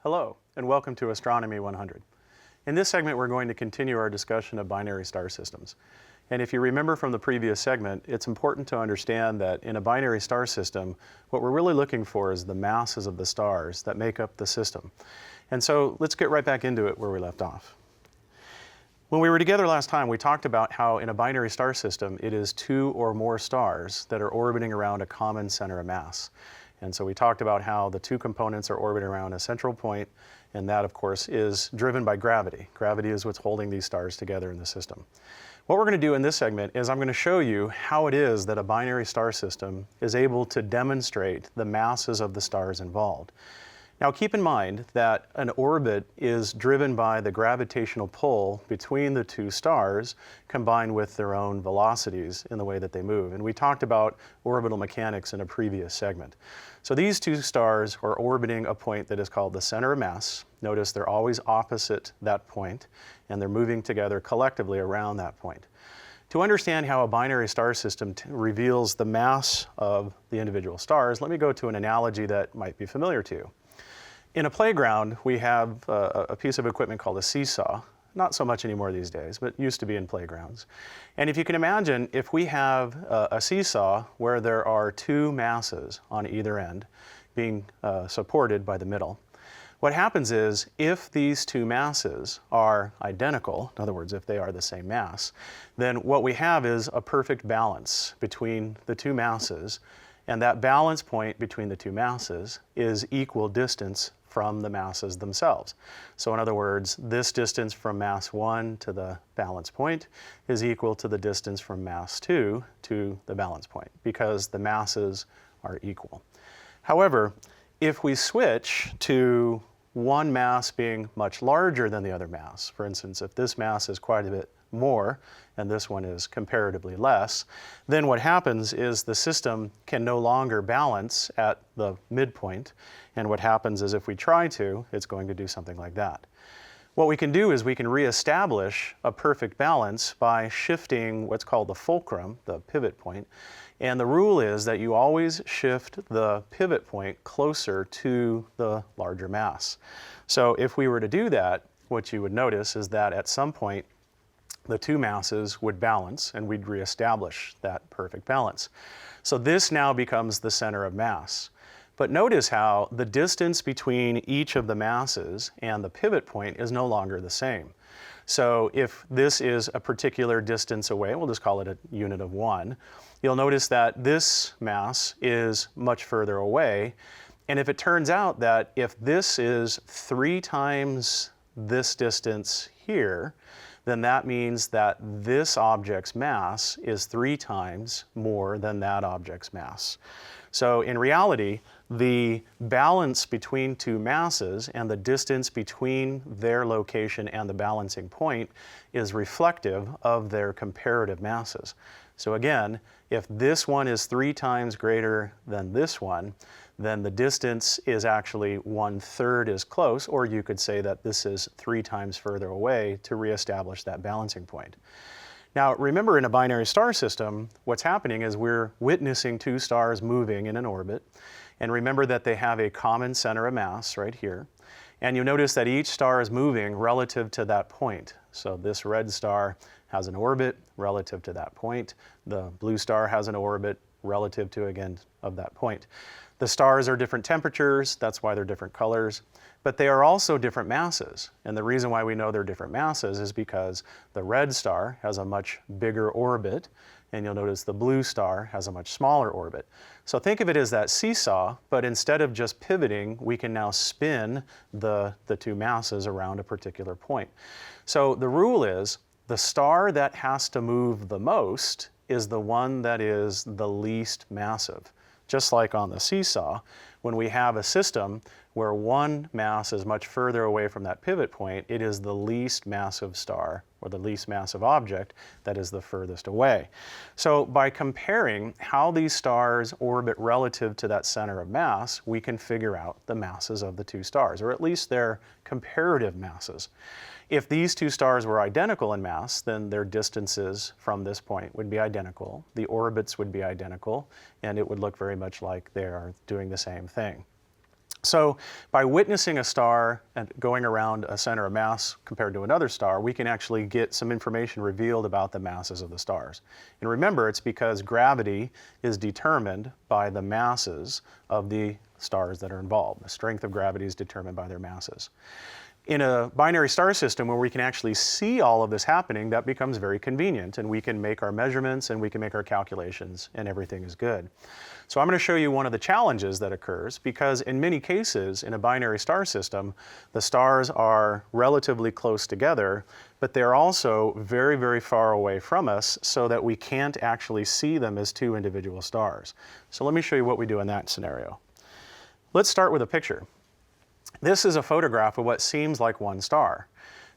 Hello, and welcome to Astronomy 100. In this segment, we're going to continue our discussion of binary star systems. And if you remember from the previous segment, it's important to understand that in a binary star system, what we're really looking for is the masses of the stars that make up the system. And so let's get right back into it where we left off. When we were together last time, we talked about how in a binary star system, it is two or more stars that are orbiting around a common center of mass. And so we talked about how the two components are orbiting around a central point, and that, of course, is driven by gravity. Gravity is what's holding these stars together in the system. What we're going to do in this segment is I'm going to show you how it is that a binary star system is able to demonstrate the masses of the stars involved. Now, keep in mind that an orbit is driven by the gravitational pull between the two stars combined with their own velocities in the way that they move. And we talked about orbital mechanics in a previous segment. So these two stars are orbiting a point that is called the center of mass. Notice they're always opposite that point, and they're moving together collectively around that point. To understand how a binary star system reveals the mass of the individual stars, let me go to an analogy that might be familiar to you. In a playground, we have a piece of equipment called a seesaw. Not so much anymore these days, but used to be in playgrounds. And if you can imagine, if we have a seesaw where there are two masses on either end being supported by the middle, what happens is if these two masses are identical, in other words, if they are the same mass, then what we have is a perfect balance between the two masses, and that balance point between the two masses is equal distance from the masses themselves. So in other words, this distance from mass 1 to the balance point is equal to the distance from mass 2 to the balance point, because the masses are equal. However, if we switch to one mass being much larger than the other mass, for instance, if this mass is quite a bit more and this one is comparatively less, then what happens is the system can no longer balance at the midpoint, and what happens is if we try to, it's going to do something like that. What we can do is we can reestablish a perfect balance by shifting what's called the fulcrum, the pivot point, and the rule is that you always shift the pivot point closer to the larger mass. So if we were to do that, what you would notice is that at some point the two masses would balance and we'd reestablish that perfect balance. So this now becomes the center of mass. But notice how the distance between each of the masses and the pivot point is no longer the same. So if this is a particular distance away, we'll just call it a unit of 1, you'll notice that this mass is much further away. And if it turns out that if this is 3 times this distance here, then that means that this object's mass is 3 times more than that object's mass. So in reality, the balance between two masses and the distance between their location and the balancing point is reflective of their comparative masses. So again, if this one is 3 times greater than this one, then the distance is actually 1/3 as close, or you could say that this is 3 times further away to reestablish that balancing point. Now remember, in a binary star system, what's happening is we're witnessing two stars moving in an orbit, and remember that they have a common center of mass right here. And you notice that each star is moving relative to that point. So this red star has an orbit relative to that point. The blue star has an orbit relative to, again, of that point. The stars are different temperatures, that's why they're different colors, but they are also different masses. And the reason why we know they're different masses is because the red star has a much bigger orbit, and you'll notice the blue star has a much smaller orbit. So think of it as that seesaw, but instead of just pivoting, we can now spin the two masses around a particular point. So the rule is, the star that has to move the most is the one that is the least massive. Just like on the seesaw, when we have a system where one mass is much further away from that pivot point, it is the least massive star or the least massive object that is the furthest away. So by comparing how these stars orbit relative to that center of mass, we can figure out the masses of the two stars, or at least their comparative masses. If these two stars were identical in mass, then their distances from this point would be identical, the orbits would be identical, and it would look very much like they are doing the same thing. So by witnessing a star and going around a center of mass compared to another star, we can actually get some information revealed about the masses of the stars. And remember, it's because gravity is determined by the masses of the stars that are involved. The strength of gravity is determined by their masses. In a binary star system where we can actually see all of this happening, that becomes very convenient, and we can make our measurements and we can make our calculations, and everything is good. So I'm going to show you one of the challenges that occurs, because in many cases in a binary star system, the stars are relatively close together, but they're also very, very far away from us so that we can't actually see them as two individual stars. So let me show you what we do in that scenario. Let's start with a picture. This is a photograph of what seems like one star,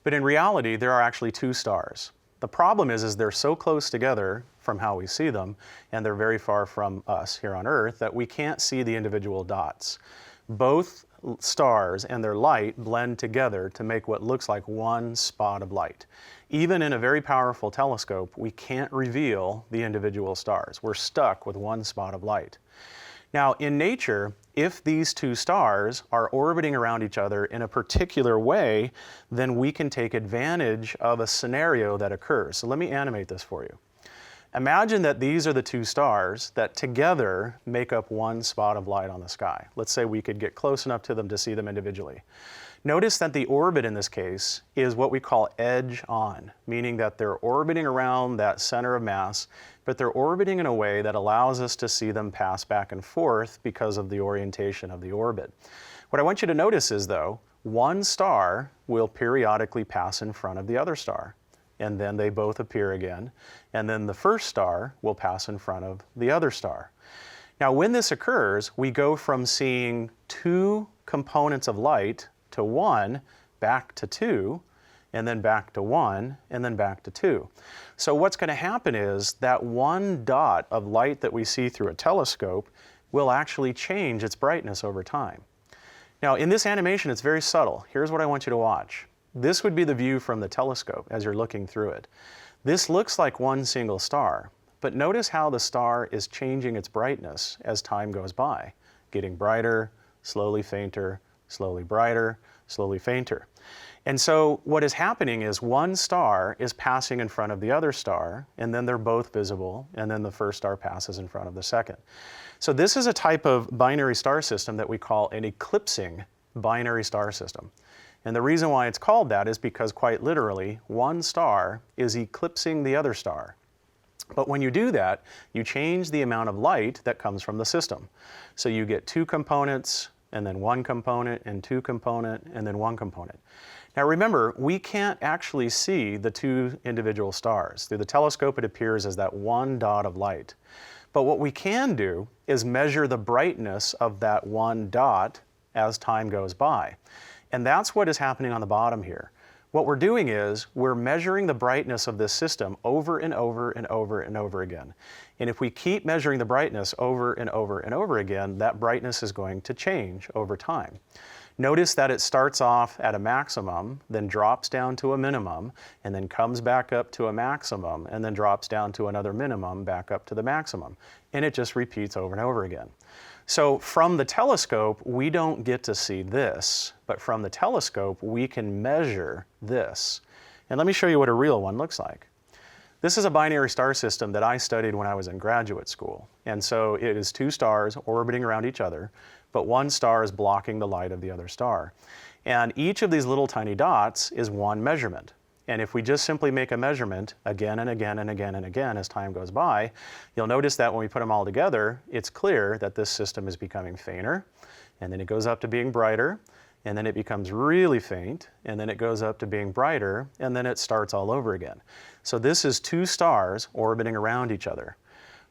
but in reality there are actually two stars. The problem is they're so close together from how we see them, and they're very far from us here on Earth, that we can't see the individual dots. Both stars and their light blend together to make what looks like one spot of light. Even in a very powerful telescope, we can't reveal the individual stars. We're stuck with one spot of light. Now, in nature, if these two stars are orbiting around each other in a particular way, then we can take advantage of a scenario that occurs. So let me animate this for you. Imagine that these are the two stars that together make up one spot of light on the sky. Let's say we could get close enough to them to see them individually. Notice that the orbit in this case is what we call edge-on, meaning that they're orbiting around that center of mass, but they're orbiting in a way that allows us to see them pass back and forth because of the orientation of the orbit. What I want you to notice is, though, one star will periodically pass in front of the other star, and then they both appear again, and then the first star will pass in front of the other star. Now, when this occurs, we go from seeing two components of light to one, back to two, and then back to one, and then back to two. So what's going to happen is that one dot of light that we see through a telescope will actually change its brightness over time. Now, in this animation, it's very subtle. Here's what I want you to watch. This would be the view from the telescope as you're looking through it. This looks like one single star, but notice how the star is changing its brightness as time goes by, getting brighter, slowly fainter, slowly brighter, slowly fainter. And so what is happening is one star is passing in front of the other star, and then they're both visible, and then the first star passes in front of the second. So this is a type of binary star system that we call an eclipsing binary star system. And the reason why it's called that is because, quite literally, one star is eclipsing the other star. But when you do that, you change the amount of light that comes from the system. So you get two components, and then one component, and two component, and then one component. Now remember, we can't actually see the two individual stars. Through the telescope, it appears as that one dot of light. But what we can do is measure the brightness of that one dot as time goes by. And that's what is happening on the bottom here. What we're doing is we're measuring the brightness of this system over and over and over and over again. And if we keep measuring the brightness over and over and over again, that brightness is going to change over time. Notice that it starts off at a maximum, then drops down to a minimum, and then comes back up to a maximum, and then drops down to another minimum, back up to the maximum. And it just repeats over and over again. So from the telescope, we don't get to see this, but from the telescope, we can measure this. And let me show you what a real one looks like. This is a binary star system that I studied when I was in graduate school. And so it is two stars orbiting around each other, but one star is blocking the light of the other star. And each of these little tiny dots is one measurement. And if we just simply make a measurement again and again and again and again as time goes by, you'll notice that when we put them all together, it's clear that this system is becoming fainter, and then it goes up to being brighter, and then it becomes really faint, and then it goes up to being brighter, and then it starts all over again. So this is two stars orbiting around each other.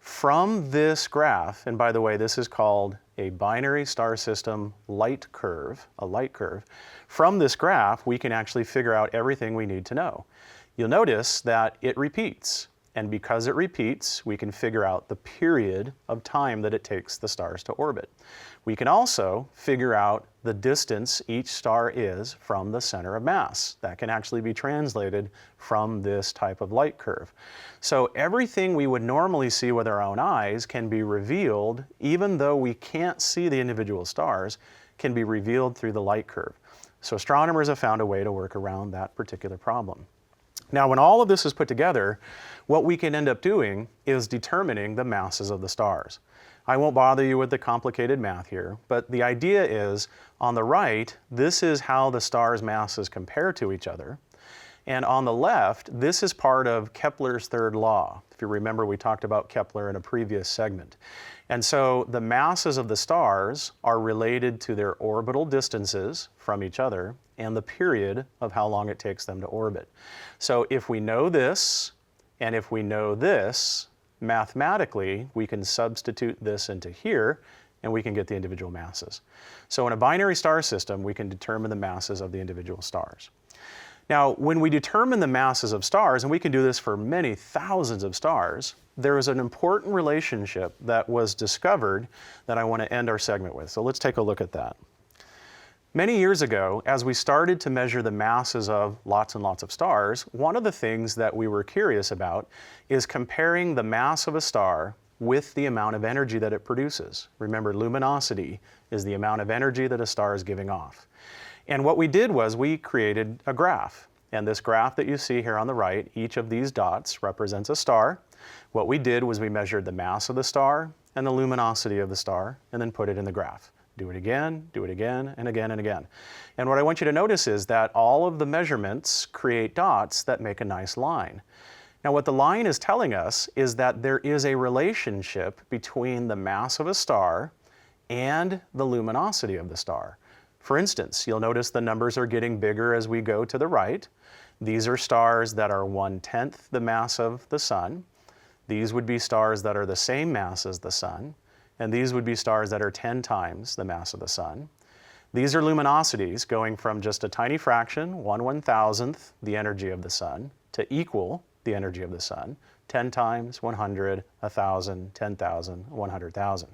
From this graph, and by the way, this is called a binary star system light curve, a light curve. From this graph, we can actually figure out everything we need to know. You'll notice that it repeats, and because it repeats, we can figure out the period of time that it takes the stars to orbit. We can also figure out the distance each star is from the center of mass. That can actually be translated from this type of light curve. So everything we would normally see with our own eyes can be revealed, even though we can't see the individual stars, can be revealed through the light curve. So astronomers have found a way to work around that particular problem. Now, when all of this is put together, what we can end up doing is determining the masses of the stars. I won't bother you with the complicated math here, but the idea is, on the right, this is how the stars' masses compare to each other. And on the left, this is part of Kepler's third law. If you remember, we talked about Kepler in a previous segment. And so the masses of the stars are related to their orbital distances from each other and the period of how long it takes them to orbit. So if we know this, and if we know this, mathematically, we can substitute this into here, and we can get the individual masses. So in a binary star system, we can determine the masses of the individual stars. Now, when we determine the masses of stars, and we can do this for many thousands of stars, there is an important relationship that was discovered that I want to end our segment with. So let's take a look at that. Many years ago, as we started to measure the masses of lots and lots of stars, one of the things that we were curious about is comparing the mass of a star with the amount of energy that it produces. Remember, luminosity is the amount of energy that a star is giving off. And what we did was we created a graph. And this graph that you see here on the right, each of these dots represents a star. What we did was we measured the mass of the star and the luminosity of the star, and then put it in the graph. Do it again, and again, and again. And what I want you to notice is that all of the measurements create dots that make a nice line. Now, what the line is telling us is that there is a relationship between the mass of a star and the luminosity of the star. For instance, you'll notice the numbers are getting bigger as we go to the right. These are stars that are 1/10 the mass of the Sun. These would be stars that are the same mass as the Sun. And these would be stars that are 10 times the mass of the Sun. These are luminosities going from just a tiny fraction, 1/1000th the energy of the Sun, to equal the energy of the Sun, 10 times, 100, 1,000, 10,000, 100,000.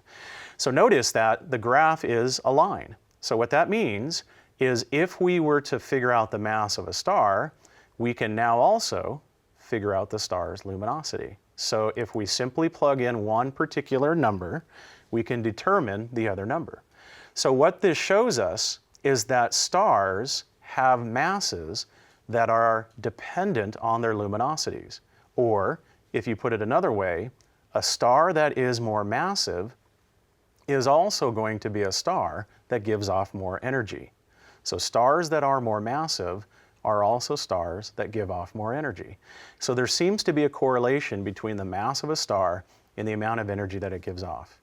So notice that the graph is a line. So what that means is if we were to figure out the mass of a star, we can now also figure out the star's luminosity. So if we simply plug in one particular number, we can determine the other number. So what this shows us is that stars have masses that are dependent on their luminosities. Or, if you put it another way, a star that is more massive is also going to be a star that gives off more energy. So stars that are more massive are also stars that give off more energy. So there seems to be a correlation between the mass of a star and the amount of energy that it gives off.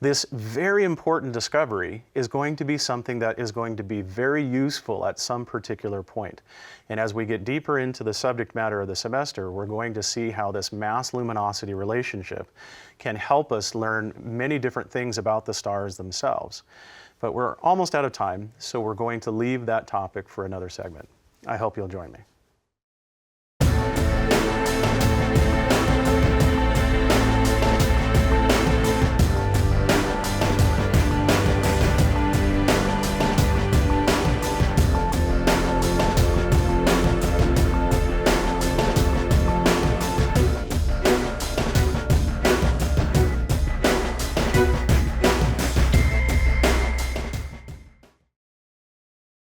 This very important discovery is going to be something that is going to be very useful at some particular point. And as we get deeper into the subject matter of the semester, we're going to see how this mass-luminosity relationship can help us learn many different things about the stars themselves. But we're almost out of time, so we're going to leave that topic for another segment. I hope you'll join me.